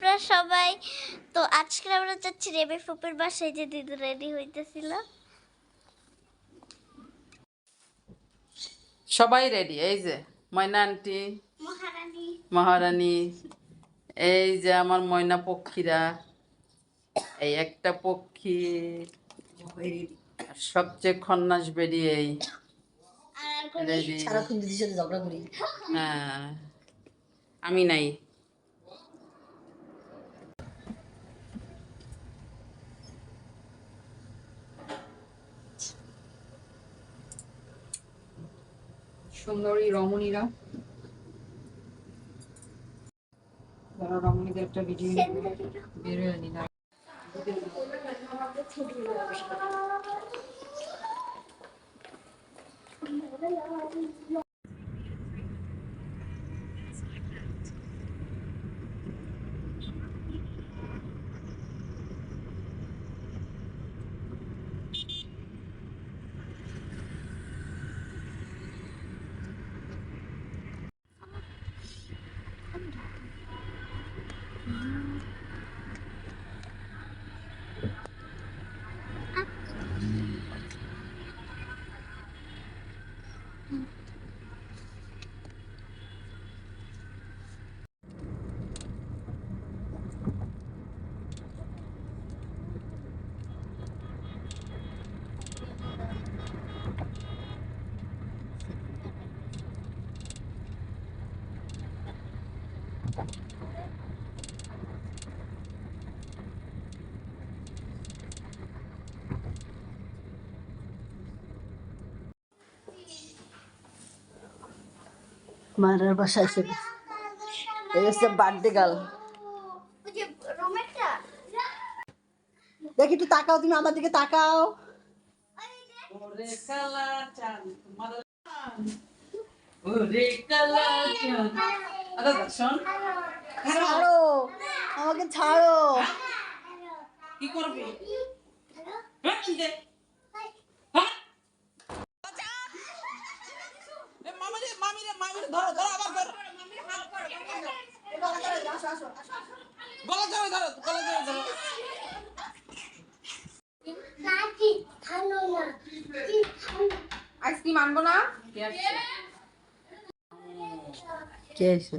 আপনারা সবাই। তো আজকে আমরা যাচ্ছি রেবে ফুপের বাসায়, যে দিদি রেডি হইতেছিল। সবাই রেডি। এই যে ময়না আন্টি, মহারানী, এই যে আমার ময়না পক্ষীরা, এই একটা পক্ষী, সবচেয়ে খন্নাস বেরিয়ে এই রেডি। সারাক্ষণ দিদির সাথে ঝগড়া করি। হ্যাঁ, আমি নাই। সুন্দরী রমণীরা, যারা রমণীদের একটা ভিডিও বেরোয় নি না। মারার বাসায় এসে এই হচ্ছে বার্থডে গার্ল। দেখি একটু তাকাও, তুমি আমার দিকে তাকাও। ছাড়ো আমাকে, ছাড়ো। কি করবি? আইসক্রিম আনবো না। কে এসে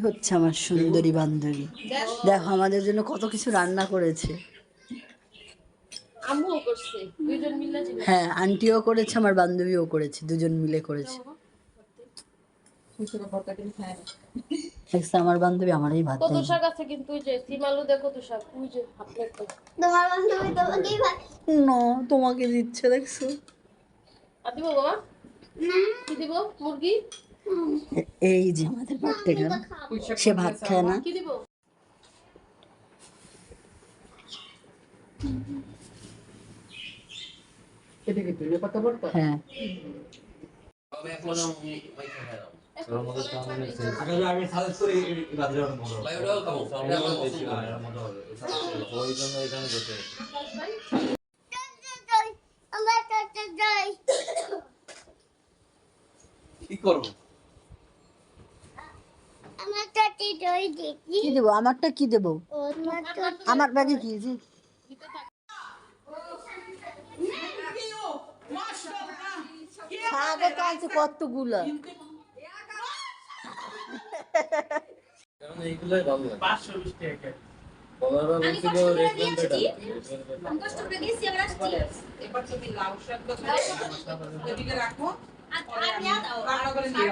হচ্ছে আমার সুন্দরী বান্ধবী। দেখো আমাদের জন্য কত কিছু রান্না করেছে। হ্যাঁ, আন্টিও করেছে, আমার বান্ধবীও করেছে, দুজন মিলে করেছে। আমার বান্ধবী আমারই ভাত কত শাক আছে, কিন্তু ওই যে সিম আলু দেখো তো শাক, ওই যে হাফ প্লেট। তোমার বান্ধবী তোমাকেই ভাত না, তোমাকে দিচ্ছে দেখছো। আর দিব বাবা, কি দিব? মুরগি। এই যে আমাদের বার্থডে গার্ল, সে ভাত খায় না। কি দিব? হ্যাঁ, কি করবো? কি দেবো? আমারটা কি দেবো? আমার ব্যাগে কি যে শাকও তো আছে কতগুলো। এইগুলোই ভালো লাগে। 520 টাকা। বলারা বলছিল রেস্টুরেন্টে এবার তুমি লাউ শাক এদিকে রাখো, রান্না করে নিয়ে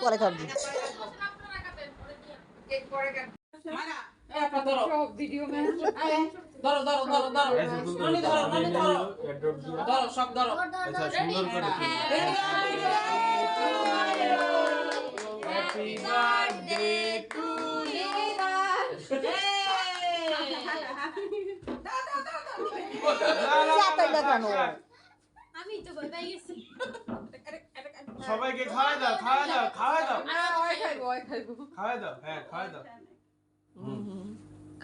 পরে কাটবো। ভিডিও ধরো ধরো ধরো ধরো ননি ধরো ননি ধরো ধরো সব ধরো। আচ্ছা সুন্দর করে হ্যাপি বার্থডে টু ইউ। কেন আমি তো ভয় পেয়ে গেছি সবাইকে খাওয়াই দাও, খাওয়াই দাও, খাওয়াই দাও, ওই খাইবো খাওয়াই দাও, হ্যাঁ খাওয়াই দাও।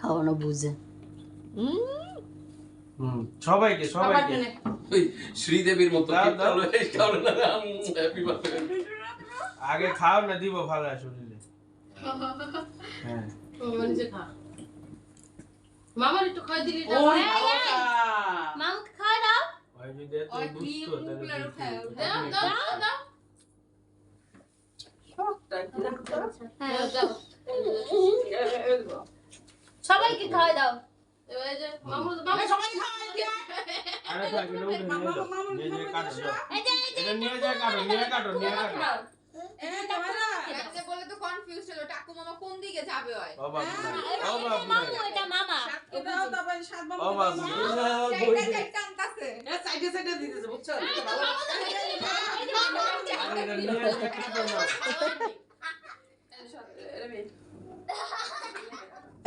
খাওয়ানো বুঝে। সবাইকে সবাইকে ওই শ্রীদেবীর মতো দাও, কেক দাও। খাওয়ালো, এই খাওয়ালো না, হ্যাপি বার্থডে। আগে খাও না, দিব ভালো শরীরে। হ্যাঁ নিজে খা মামার একটু খাই দিলি না ওই বাবাটা। মামুকে খাওয়া দাও। ওই যদি এত বুঝতো তাহলে দাও দাও দাও হ্যাঁ দাও সবাইকে খাওয়া দাও। এই যে মামু মামু সবাই খাওয়াই দিয়ে আরে তো আগে লোক নিয়ে নিয়ে কাটো দাও। এই যে এটা নিয়ে যা কাটো, নিয়ে কাটো, নিয়ে কাটো। বলে তো কনফিউজ ছিল টাকু মামা কোন দিকে যাবে হয় ও বাবু, ও বাবু, মামু এটা মামা। ও বাবু। চাইটা চাইটা আনতাছে সাইডে সাইডে দিতেছে বুঝছো? আরে এটা নিয়ে যা কাটো না।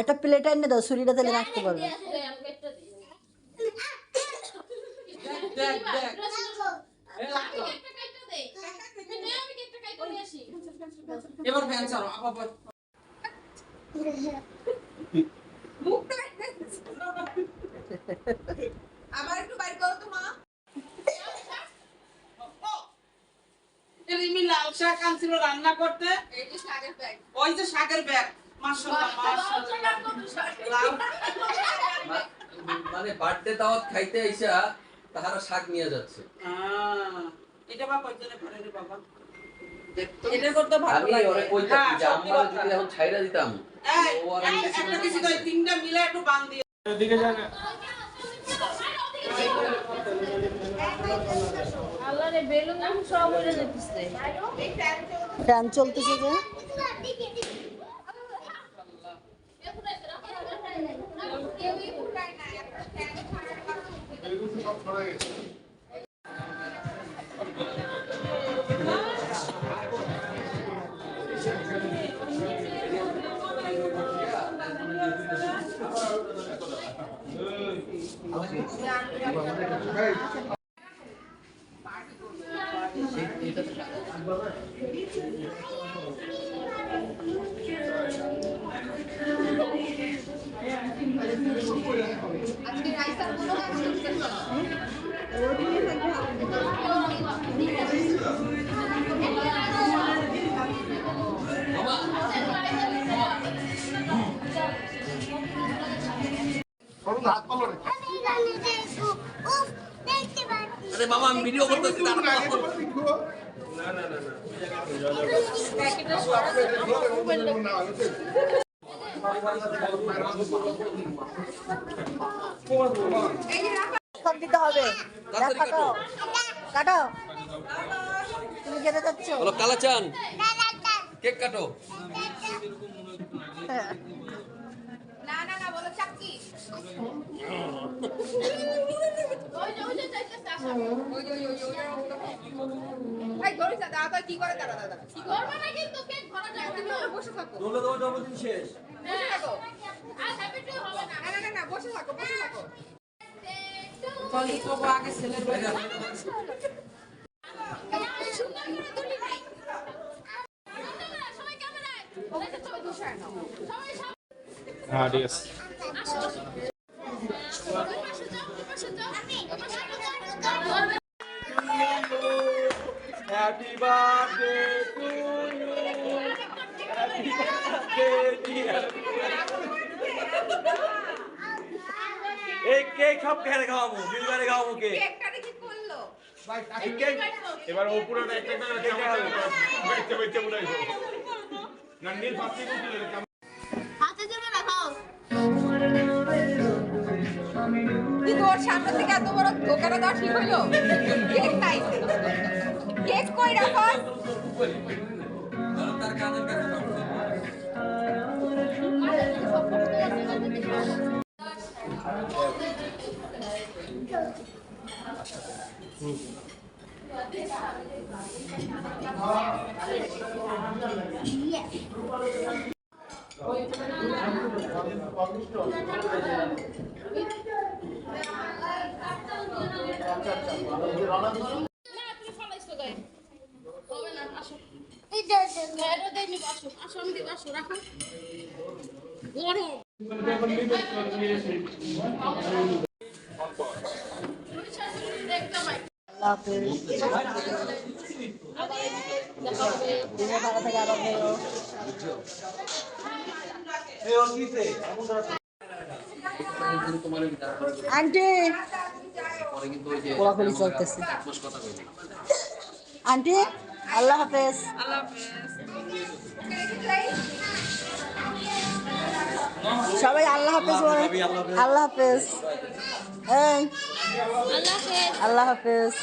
একটা প্লেট এনে দাও, ছুরিটা তাহলে রাখতে পারবে। আমাকে একটা দিই দেখ দেখ আমি একটা কাইটা দেই আমি একটা কাইটা নিয়ে আসি এবার ফ্যান চালাও আপা। আবার একটু বাইর করো তো মা রিমি লাল শাক আনছিল রান্না করতে, এই যে শাকের ব্যাগ ওই যে শাকের ব্যাগ। মাশাআল্লাহ মাশাআল্লাহ। লাউ মানে বার্থডে দাওয়াত খাইতে আইসা তাহারা শাক নিয়ে যাচ্ছে। এটা বা কয়জনে করে রে বাবা? এটা করতে ভালো আমি লাগে। ওরে কইতাম হ্যাঁ, যে সত্যি আমরা কথা। যদি এখন ছাইরা দিতাম এই, ও আর আমি বেশি একটা করে কিছু দিতাম। কই, তিনটা মিলে একটু বান দিয়ে। এদিকে যা না। আল্লাহরে বেলুন সব উড়ে যেতেছে ফ্যান চলতেছে যে। কেউই ফুটায় না একটা ফ্যান ছাড়া আজকে রাইসার কোনো কাজ করতেছে না আরে মামা আমি ভিডিও করতেছি না। না না না না। সব দিতে হবে। দেখ, কাটো কাটো। তুমি খেতে যাচ্ছ? বলো কালাচান কেক কাটো। না না না বলো চাকি ওই যে চাইতেছে আসা ভাই ধরে যা দাদা কি করে দাদা দাদা কি করবে না কিন্তু কেক ভরা যাবে না বসে থাকো দোলে তোমার জন্মদিন শেষ। বসে থাকো আর হ্যাপি টু হবে না না না না বসে থাকো বসে থাকো চলি তো আগে ছেলে সবাই ক্যামেরায় দেখে ছবি তুলছে সবাই হ্যাঁ ঠিক আছে। Happy birthday to you. Happy birthday dear. এই কেক সব খেয়ে খাওয়াবো, দিলবারে খাওয়াবো কেক। কেকটা কি করলো এই কেক এবার ও পুরোটা একটা একটা কেক খাওয়াবে। বেঁচে বেঁচে উড়াইবো। না নীল ফাস্টি কুটি হাতে দেবে না খাও। তুই তোর সামনে থেকে এত বড় ধোকাটা দেওয়া ঠিক হইলো কেক নাই কেক কই রাখো তার কানের কাছে Yes. না তুমি ফালাইছো গায়ে হবে না আসো এটা এটা দেই নি আসো আসো আমি দিব আসো রাখো গরম দেখতে মাই আল্লাহ হাফেজ। তুমিও ভালো থেকে আবার বেরো। তোমার ওই তারপরে আন্টি কিন্তু ওই যে কোলাকুলি চলতেছে। বস কথা কইলি আন্টি আল্লাহ হাফেজ। আল্লাহ হাফেজ। সবাই আল্লাহ হাফেজ বলে। আল্লাহ হাফেজ। এই আল্লাহ হাফেজ। আল্লাহ হাফেজ।